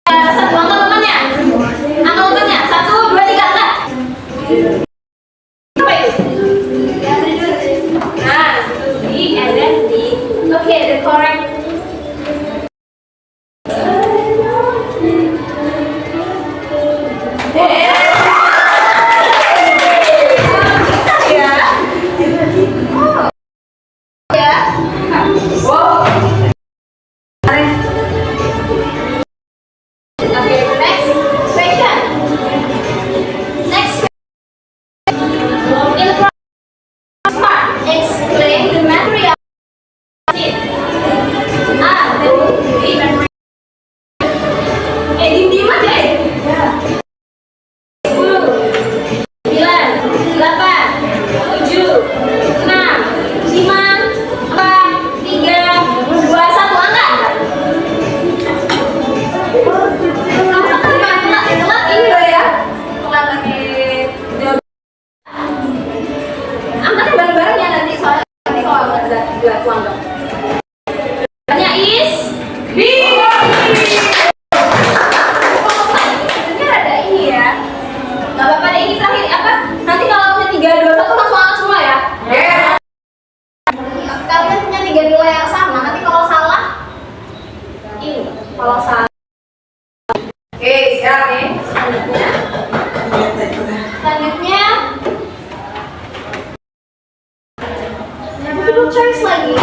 Angkat tangannya. Angkat tangannya. 1, 2, 3, angkat. Apa itu? Nah, D and then D. Okay, the correct. Explain the material. Diem aja ya. 10, 9, 8, 7, 6, 5, 4, 3, 2, 1. Angkat. Telat ini loh ya. Telat lagi. Angkatnya bareng-bareng ya nanti, soalnya nanti kalau nggak ada aku anggap. Jawabannya is B. Ada ini ya. Nggak apa-apa deh, ini terakhir apa? Nanti kalau punya 3, 2, 1 langsung angkat semua ya. Yes. Kalian punya 3 nilai yang sama. Nanti kalau salah ini, kalau salah. Oke, siap nih. Selanjutnya multiple choice lagi.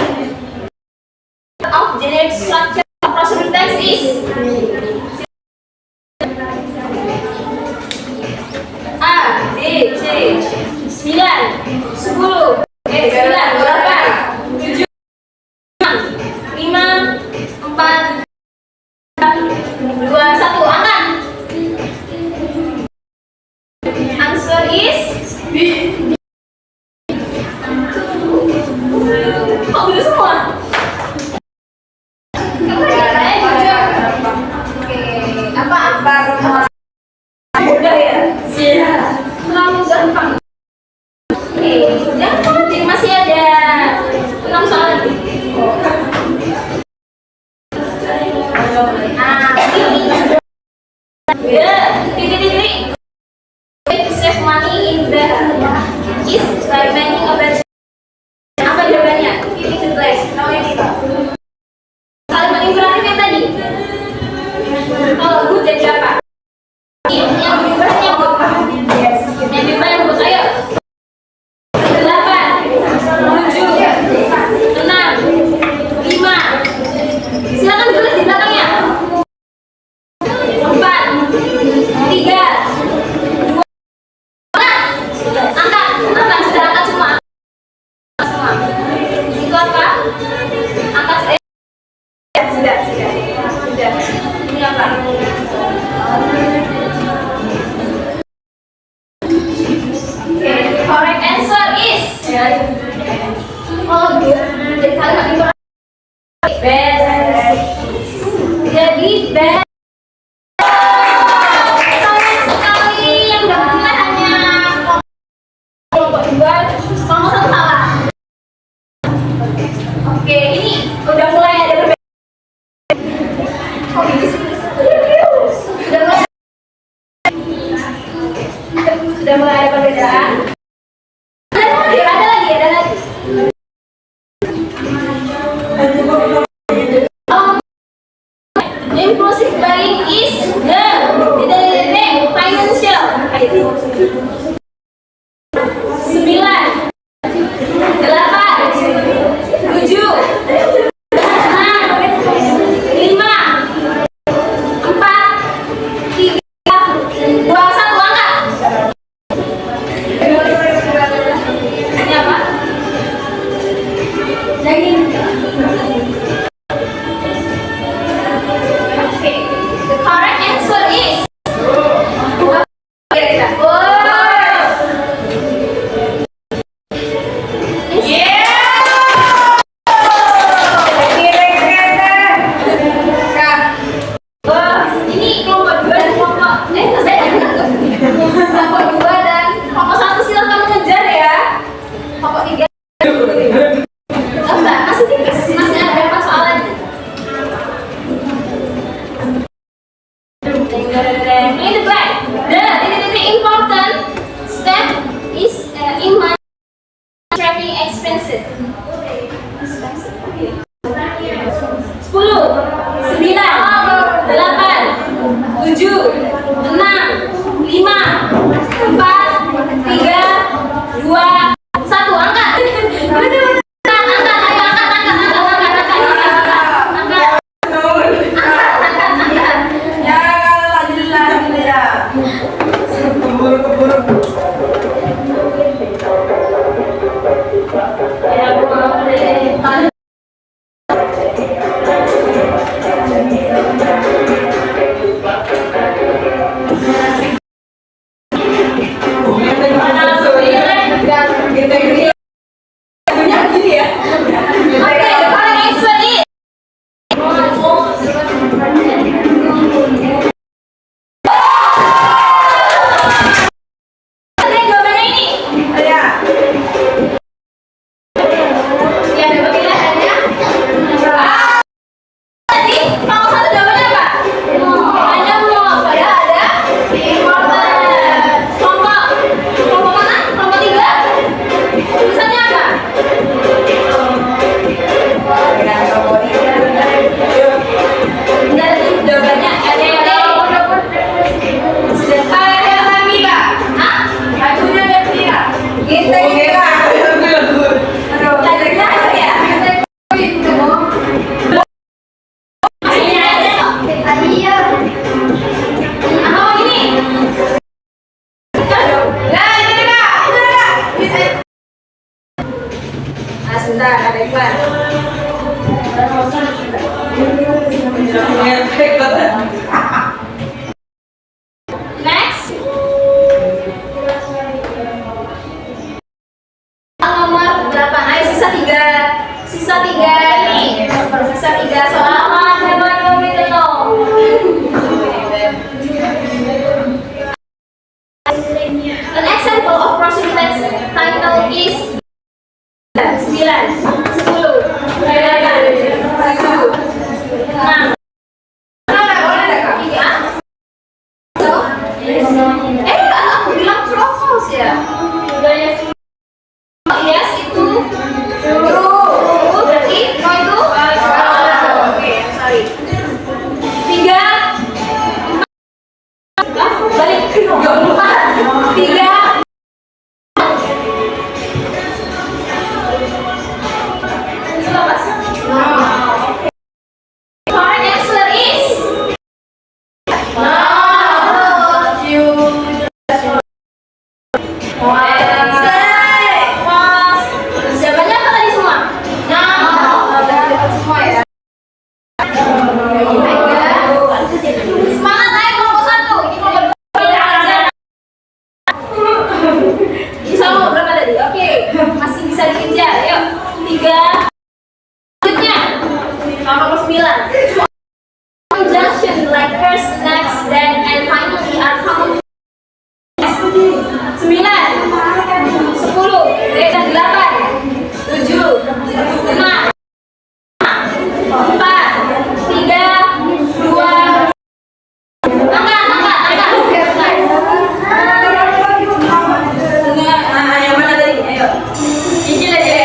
Of generic structure of procedure text is A, B, C, 9, 10, 9, 8, 7, 6, 5, 4, 2, 1. Angkat. Answer is B. Kok bener semua? Udah ya? Siap. Terlalu gampang. Oke, jangan khawatir, masih ada 6 soal lagi. Ya, titik-titik. Way to save money in the is by making a budget. Apa jawabannya? Titik the place. Namanya kita. Kalimat imperatif yang tadi. Kalau good jadi apa? Yang berubah yang good. Yes. Yang berubah yang good. Ayo. 8, 7, 6, 5. Silakan tulis di belakangnya. 4, 3, 2. Angkat. Sudah angkat semua. Itu apa? Angkat. Sudah. Ini apa? Okay, correct answer is oh good. Jadi kalimat ini best. Jadi best. Sayang sekali yang dapatnya hanya kelompok 2, kelompok 1 salah. Oke, ini udah mulai ada perbedaan. Oh, ini sudah mulai ada perbedaan. Ada lagi. Impulsive buying is the financial. 9, 8, 7, 6, 5, 4, 3, 2, 1. Angkat. Ini apa? Daging. Okay, the correct answer is Keburu. Ya, aku mau deh. Oke, the correct answer is. Oke, jawabannya ini. Ya, ada pilihannya. Tadi nomor satu jawabannya apa? Hanya mau. Padahal ada kelompok mana? Kelompok tiga. Tulisannya apa? Enggak, tadi jawabannya ada yang sebentar, ada iklan. Next. Nomor 8. Ayo sisa 3. Sisa 3 nih. Sisa 3 soal gitu loh. An example of crossing text title is 9, 10, 11, 7, 6. Aku bilang true ya. Yes, itu true. Berarti no itu oke, sorry. 3, 4. Balik 4, 3. Correct answer is jawabannya apa tadi semua? Semua ya. Semangat ayo kelompok 1. Ini kelompok bisa mau berapa tadi? Oke, masih bisa dikejar. Yuk, 3. Selanjutnya nomor 9. Conjunction like first, next, then, and finally are common. 9, 10, 8, 7, 5, 4, 3, 2. Angkat. Yang mana tadi? Ayo. Cicil aja.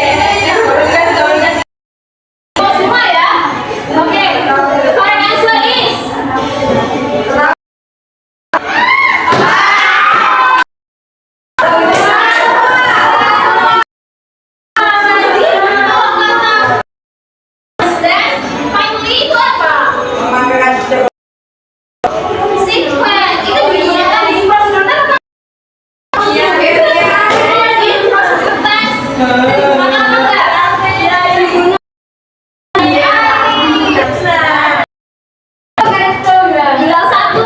Semua ya. Oke. Correct answer is finally itu apa? Sequence. Itu bunyinya tadi prosedur apa? Iya, prosedur tes. Mana enggak? Tinggal 1.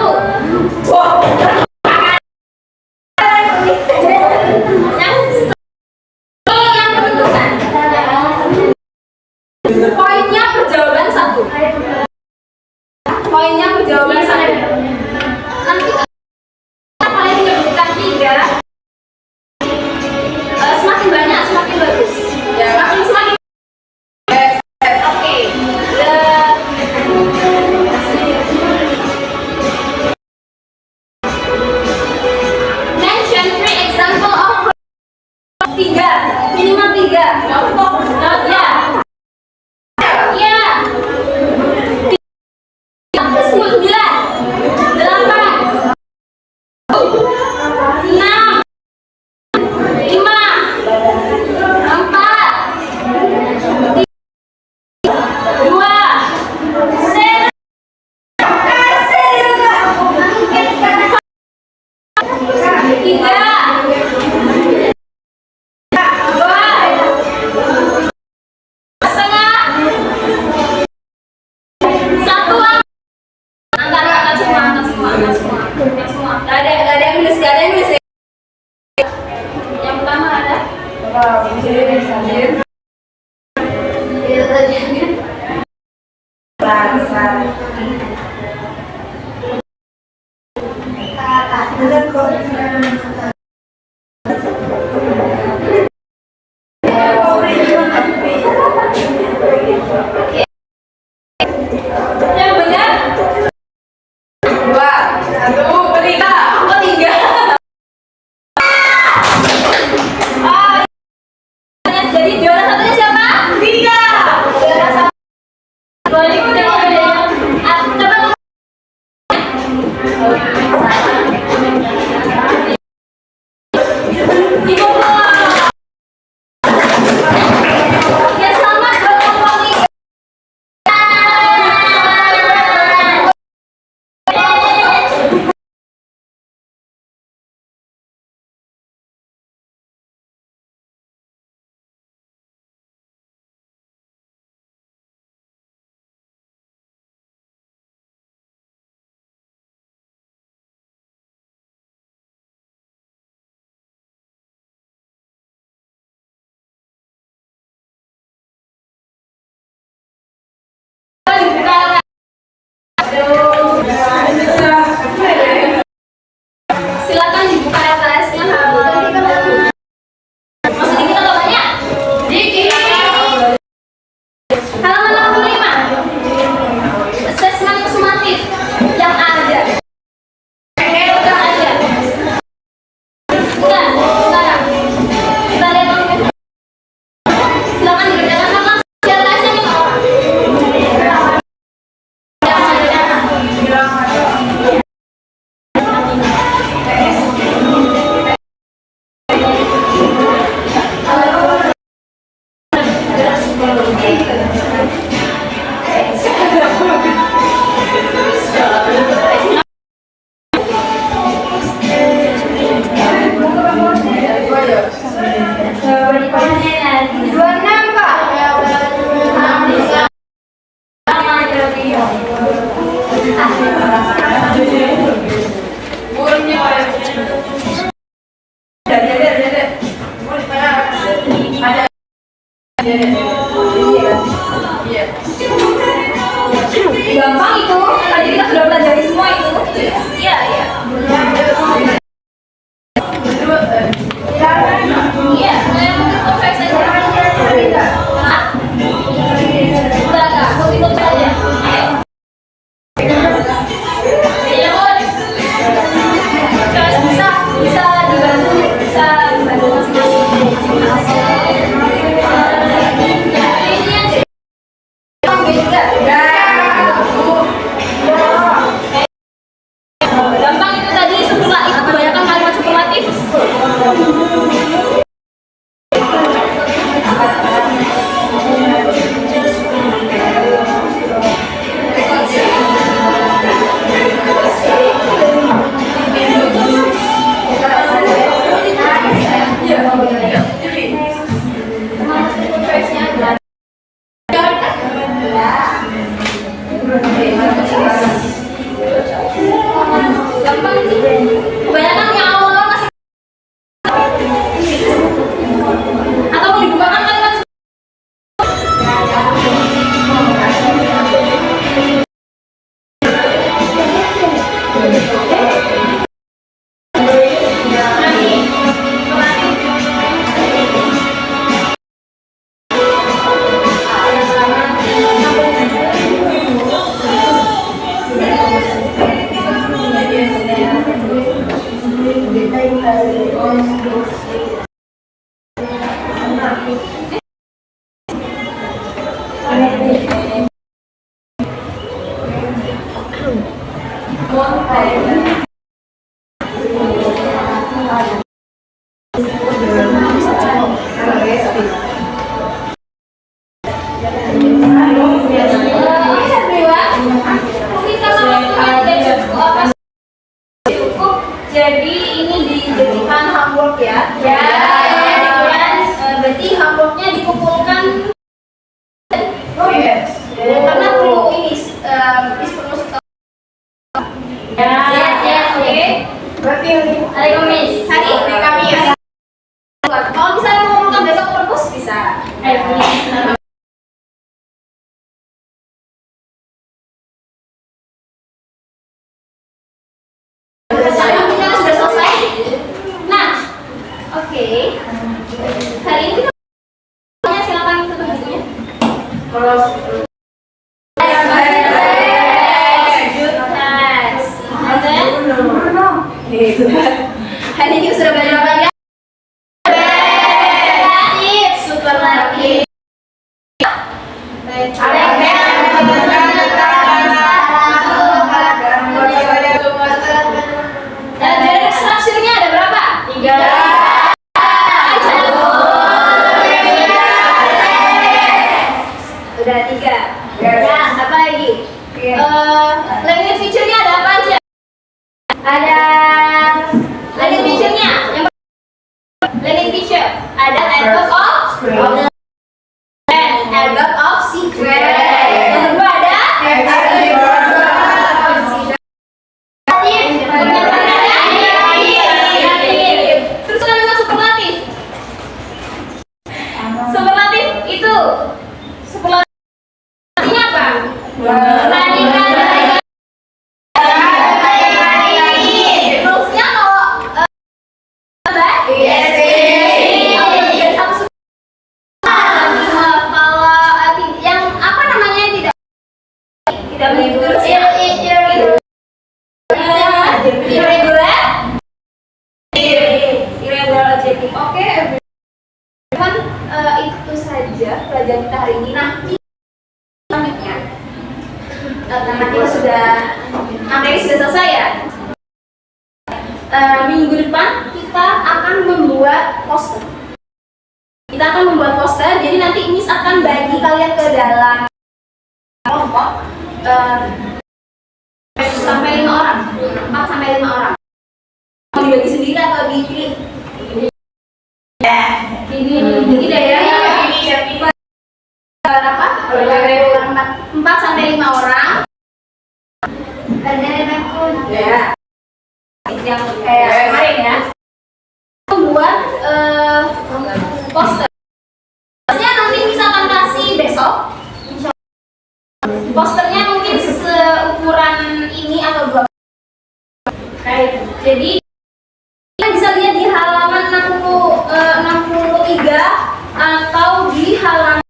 Yang menentukan. Poinnya perjawaban 1. Poinnya perjawaban 1. Nanti kalian menyebutkan 3. Semakin banyak semakin bagus. Semakin oke. Mention 3 example of 3, minimal 3. Ya. Tiga. Dua. Setengah. Satu. Angkat semua, angkat semua, angkat semua, angkat semua. Gak ada yang minus, gak ada yang minus. Yang pertama ada. Yang benar. Dua. Satu. Tiga. Oh, tiga. Jadi juara satunya siapa? Tiga. Juara satu. Balik udah coba. Ibu ya selamat buat Komponi. Silakan dibuka LKS-nya. Masih dikit atau banyak? Dikit. Halaman 65. Asesmen sumatif yang ada. Yang ada. Sekarang kita lihat. Silakan dikerjakan sama LKS-nya nih. Gampang itu, tadi kita sudah pelajari semua itu. Iya, iya. Iya, saya mungkin perfect saja. Hah? Enggak, ikut saja. Ayo. Iya, Bos. Bisa dibantu masing-masing. Gampang itu tadi setelah itu kebanyakan kalimat superlatif. Gampang sih. Kebanyakan yang awal-awal masih atau mau dibukakan kalimat Jadi ini dijadikan homework ya. Ya. Kemudian berarti homeworknya dikumpulkan. Oh yes. Karena perlu ini perlu setor. Ya. Yes. Oke. Berarti Hari Kamis. Hari Kamis. Kalau misalnya mau mengumpulkan besok perpus bisa. Kita sudah selesai. Nah, oke. Hari ini kita silakan tutup bukunya. Hari ini sudah belajar apa ya? Superlatif, superlatif. Direct structure-nya ada berapa? 3. Udah 3. Ya, apa lagi? Language feature-nya ada apa aja? Ada language feature-nya. Yang language feature ada album of secret. Yang kedua ada terus ada yang superlatif. Superlatif itu superlatifnya apa? Rules-nya kalau kalau yang apa namanya tidak begitu irregular adjective. Oke, kan itu saja pelajaran kita hari ini. Nanti selanjutnya karena kita sudah materi sudah selesai ya. Minggu depan kita akan membuat poster. Jadi nanti Miss akan bagi kalian ke dalam kelompok sampai 5 orang, 4 sampai 5 orang. Mau dibagi sendiri atau dipilih? Ini deh ya. Berapa? 4 sampai 5 orang. Ya. Yang kayak kemarin ya. Membuat poster. Posternya nanti bisa akan kasih besok. Posternya mungkin seukuran ini atau 2. Jadi kita bisa lihat di halaman 63 atau di halaman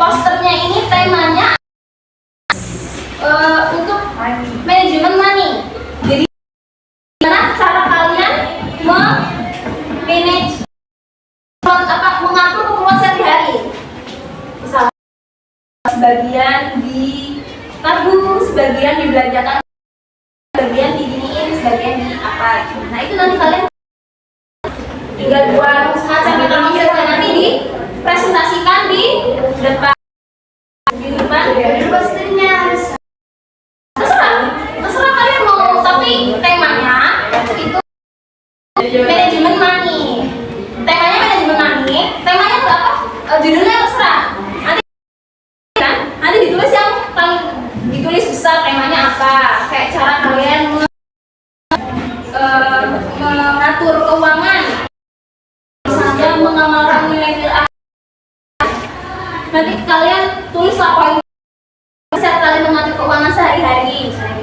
posternya ini temanya untuk manajemen money. Jadi gimana cara kalian manage mengatur keperluan sehari-hari. Misalnya sebagian ditabung, sebagian dibelanjakan, sebagian diginiin, sebagian di apa. Nah itu nanti kalian tinggal buat semacam mekanisme dan nanti dipresentasikan di depan. Posternya terserah kalian mau, tapi temanya itu manajemen money. Temanya manajemen money. Temanya itu apa? Judulnya terserah. Nanti ditulis yang paling ditulis besar temanya apa. Kayak cara kalian mengatur keuangan. Misalnya mengamalkan nilai-nilai. Nanti kalian tulislah poin cara kalian mengatur keuangan sehari-hari. Misalnya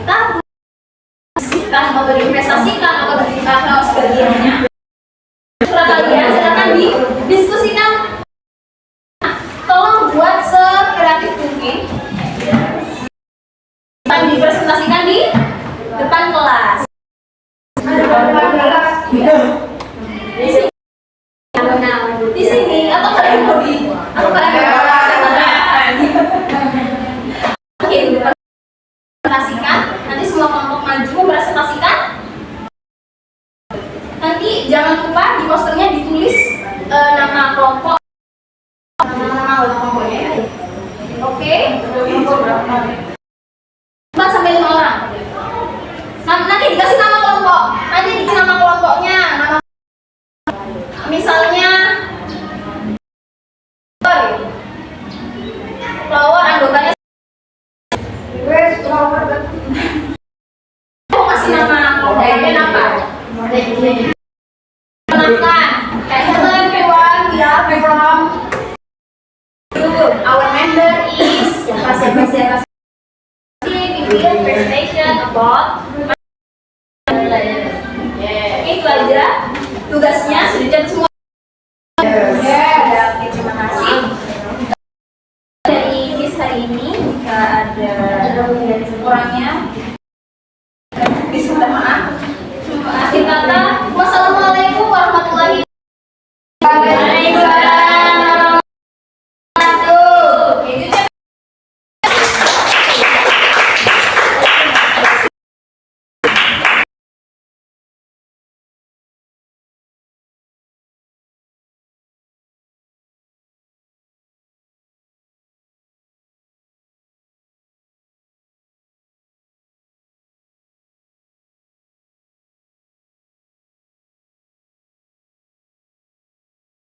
kita atau berinvestasikan atau berinvestasi atau sebagainya. Setelah kalian silakan didiskusikan. Tolong buat sekreatif mungkin. Akan dipresentasikan di depan kelas. Di sini atau kalian mau presentasikan, nanti semua kelompok maju mempresentasikan. Nanti jangan lupa di posternya ditulis nama kelompok, nama kelompoknya. Oke? dikasih nama kelompok. Nanti dikasih nama kelompoknya. Nama misalnya flower anggotanya. Where's flower? Aku kasih nama kelompoknya apa? Kenalkan. Hello everyone, we are from. Our member is siapa. We will presentation about. Oke, itu aja tugasnya sudah dicatat semua. Ya, terima kasih. Dari Miss hari ini jika ada kurangnya, minta maaf. Akhir kata